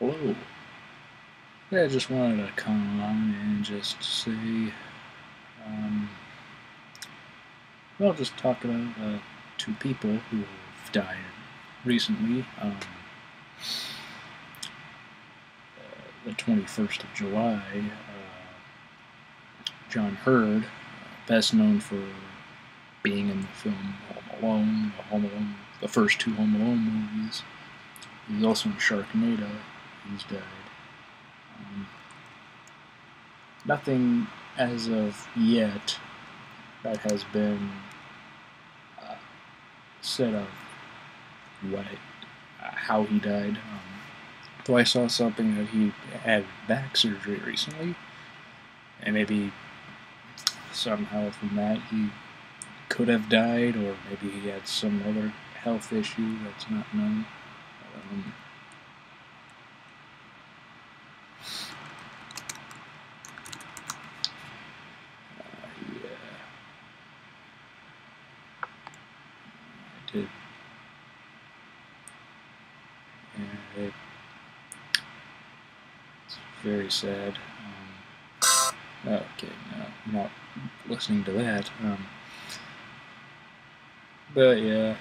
Hello. Yeah, I just wanted to come on and just say, um, well, just talk about two people who have died recently. The 21st of July, John Hurd, best known for being in the film Home Alone, the first two Home Alone movies. He's also in Sharknado. He's died. Nothing as of yet that has been said of how he died. Though I saw something that he had back surgery recently, and maybe somehow from that he could have died, or maybe he had some other health issue that's not known. I did. And it's very sad. Okay, no, I'm not listening to that. But yeah,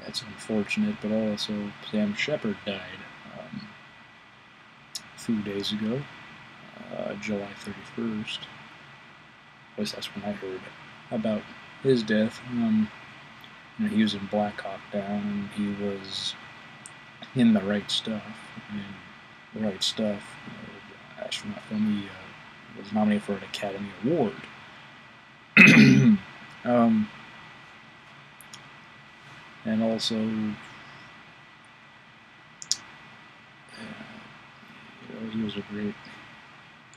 that's unfortunate. But also, Sam Shepard died a few days ago, July 31st. At least that's when I heard about his death. He was in Black Hawk Down, and he was in The Right Stuff. And The Right Stuff, astronaut film, he was nominated for an Academy Award. And also, he was a great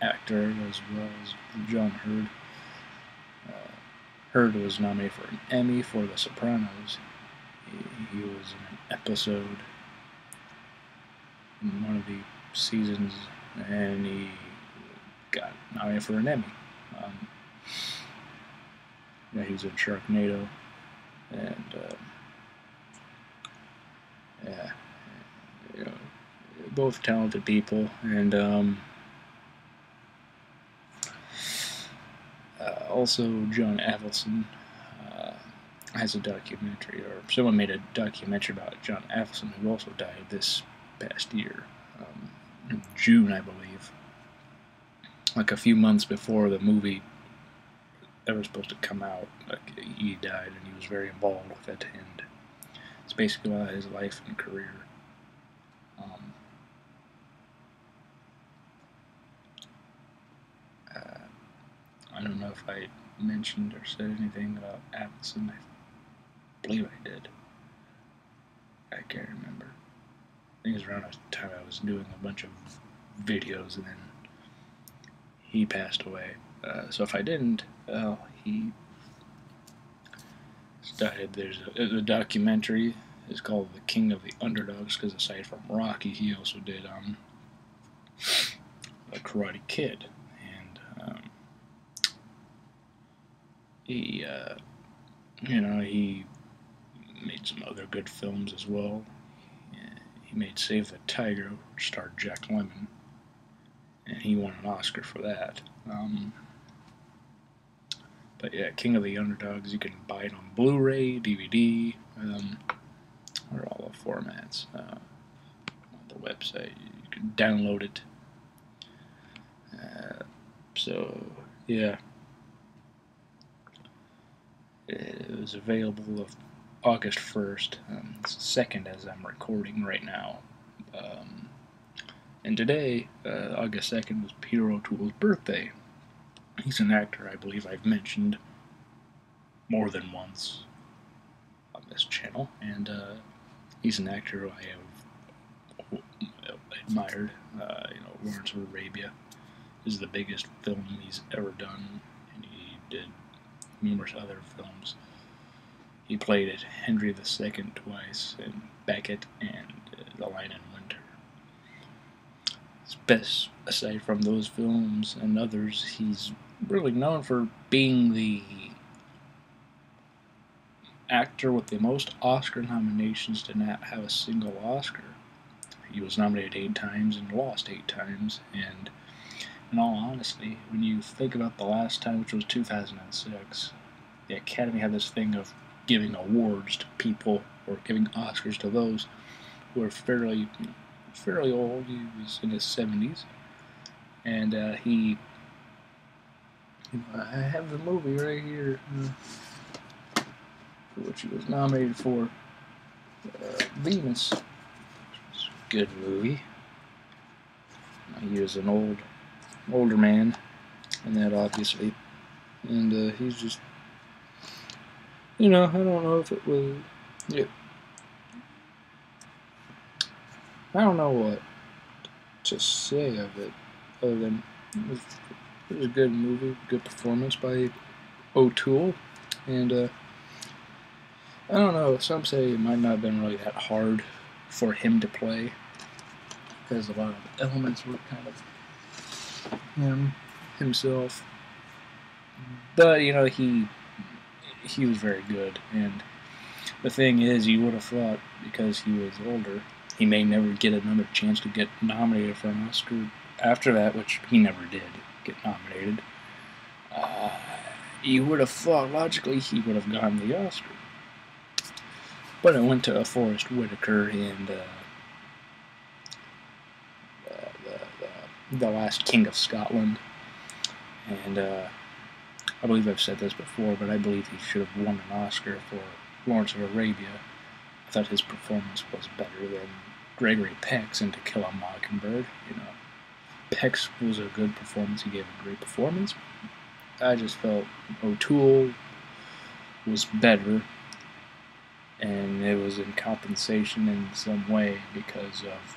actor as well as John Hurd. Hurd was nominated for an Emmy for The Sopranos. He was in an episode in one of the seasons, and he got nominated for an Emmy. He was in Sharknado, and both talented people, and also John Avildsen has a documentary, or someone made a documentary about John Avildsen, who also died this past year, in June, I believe, like a few months before the movie that was supposed to come out. Like, he died, and he was very involved with it, and it's basically about his life and career. I don't know if I mentioned or said anything about Avildsen. I believe I did. I can't remember. I think it was around the time I was doing a bunch of videos, and then he passed away. So if I didn't, well, he died. There's a documentary. It's called The King of the Underdogs, because aside from Rocky, he also did The Karate Kid. And he made some other good films as well. He made Save the Tiger, which starred Jack Lemmon, and he won an Oscar for that. But yeah, King of the Underdogs, you can buy it on Blu-ray, DVD, or all the formats on the website. You can download it. So yeah, it was available of August 1st. It's the 2nd as I'm recording right now. And today, August 2nd, was Peter O'Toole's birthday. He's an actor I believe I've mentioned more than once on this channel, and he's an actor who I have admired. Lawrence of Arabia is the biggest film he's ever done, and he did numerous other films. He played at Henry II twice, and Beckett, and The Lion in Winter. His best, aside from those films and others, he's really known for being the actor with the most Oscar nominations to not have a single Oscar. He was nominated 8 times and lost 8 times. And in all honesty, when you think about the last time, which was 2006, the Academy had this thing of giving awards to people, or giving Oscars to those who are fairly old. He was in his 70s, and I have the movie right here, which he was nominated for, Venus. Good movie. He was an older man, and that obviously, and he's just, I don't know if it was, yeah, I don't know what to say of it, other than it was a good movie, good performance by O'Toole, and I don't know, some say it might not have been really that hard for him to play, because a lot of elements were kind of himself, but he was very good. And the thing is, you would have thought, because he was older, he may never get another chance to get nominated for an Oscar after that, which he never did get nominated. You would have thought, logically, he would have gotten the Oscar. But it went to Forrest Whitaker and the Last King of Scotland. And I believe I've said this before, but I believe he should have won an Oscar for Lawrence of Arabia. I thought his performance was better than Gregory Peck's in To Kill a Mockingbird. Peck's was a good performance. He gave a great performance. I just felt O'Toole was better, and it was in compensation in some way because of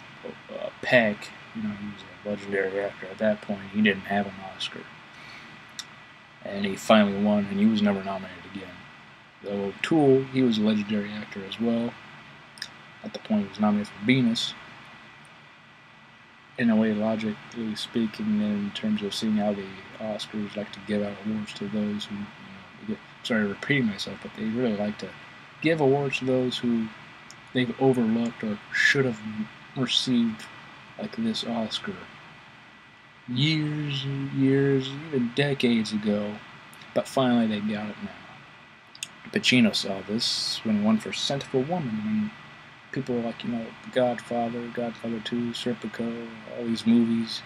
Peck. He was a legendary actor at that point. He didn't have an Oscar, and he finally won, and he was never nominated again. Though O'Toole, he was a legendary actor as well. At the point he was nominated for Venus. In a way, logically speaking, in terms of seeing how the Oscars like to give out awards to those who, sorry repeating myself, but they really like to give awards to those who they've overlooked or should have received, like this Oscar, years and years, even decades ago, but finally they got it now. Pacino saw this when he won for Scent of a Woman, when people were like, Godfather 2, Serpico, all these movies.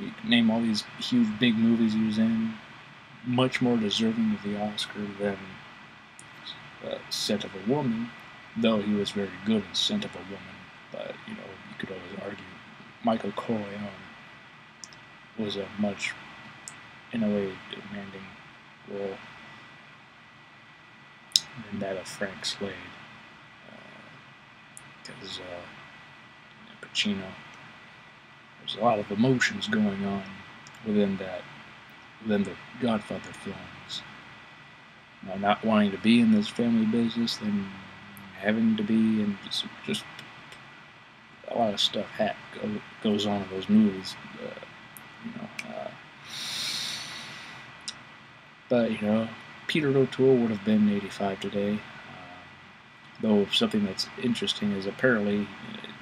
You can name all these huge, big movies he was in. Much more deserving of the Oscar than Scent of a Woman, though he was very good in Scent of a Woman. But, you could always argue Michael Corleone was a much, in a way, demanding role than that of Frank Slade. Because Pacino, there's a lot of emotions going on within the Godfather films. Not wanting to be in this family business, then having to be, and just a lot of stuff goes on in those movies. But Peter O'Toole would have been 85 today. Though something that's interesting is apparently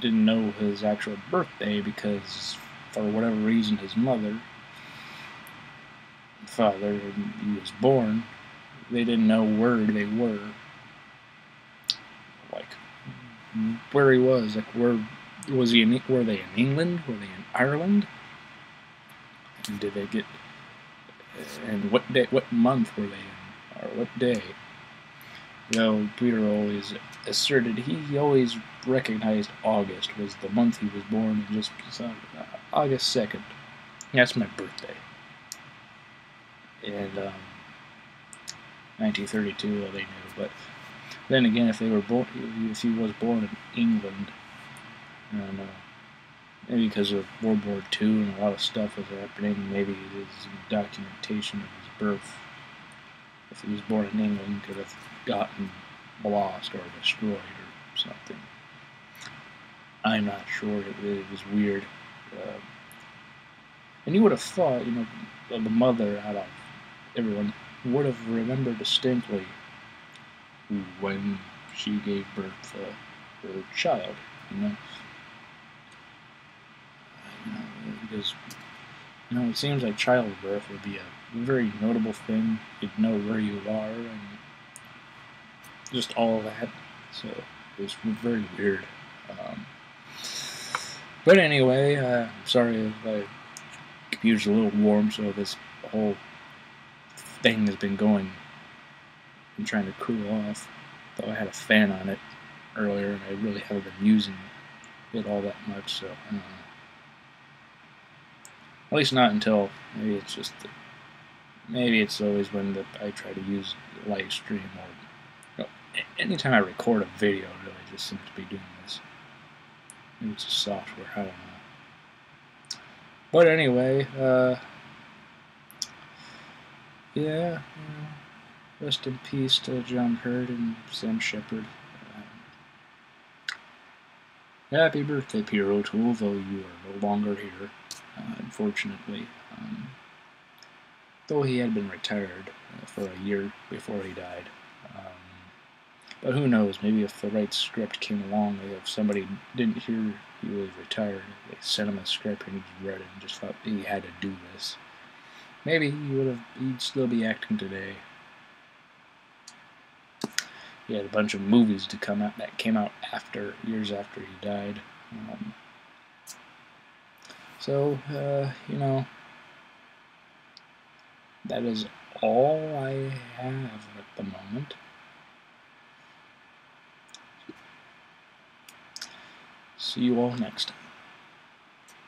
didn't know his actual birthday because, for whatever reason, his father, he was born, they didn't know where they were, like where he was, like where was he? Were they in England? Were they in Ireland? And did they get? And what day? What month were they in? Or what day? Though Peter always asserted he always recognized August was the month he was born, and just August 2nd. That's my birthday. And 1932, well, they knew. But then again, if he was born in England, I don't know. Maybe because of World War II and a lot of stuff was happening. Maybe his documentation of his birth, if he was born in England, could have gotten lost or destroyed or something. I'm not sure. It was weird. And you would have thought, the mother out of everyone would have remembered distinctly when she gave birth to her child, you know? Because, it seems like childbirth would be a very notable thing. You'd know where you are and just all that. So it was very weird. But anyway, I'm sorry if my computer's a little warm, so this whole thing has been going and trying to cool off. Though I had a fan on it earlier, and I really haven't been using it all that much, so I don't know. At least not until, maybe it's just, maybe it's always when I try to use live stream, or anytime I record a video, it really just seems to be doing this. Maybe it's a software, I don't know. But anyway, yeah, rest in peace to John Hurt and Sam Shepard. Happy birthday, Peter O'Toole, though you are no longer here, unfortunately. Though he had been retired for a year before he died. But who knows, maybe if the right script came along, if somebody didn't hear he was retired, they sent him a script and he just read it and just thought he had to do this. Maybe he'd still be acting today. He had a bunch of movies to come out that came out years after he died. So, that is all I have at the moment. See you all next time.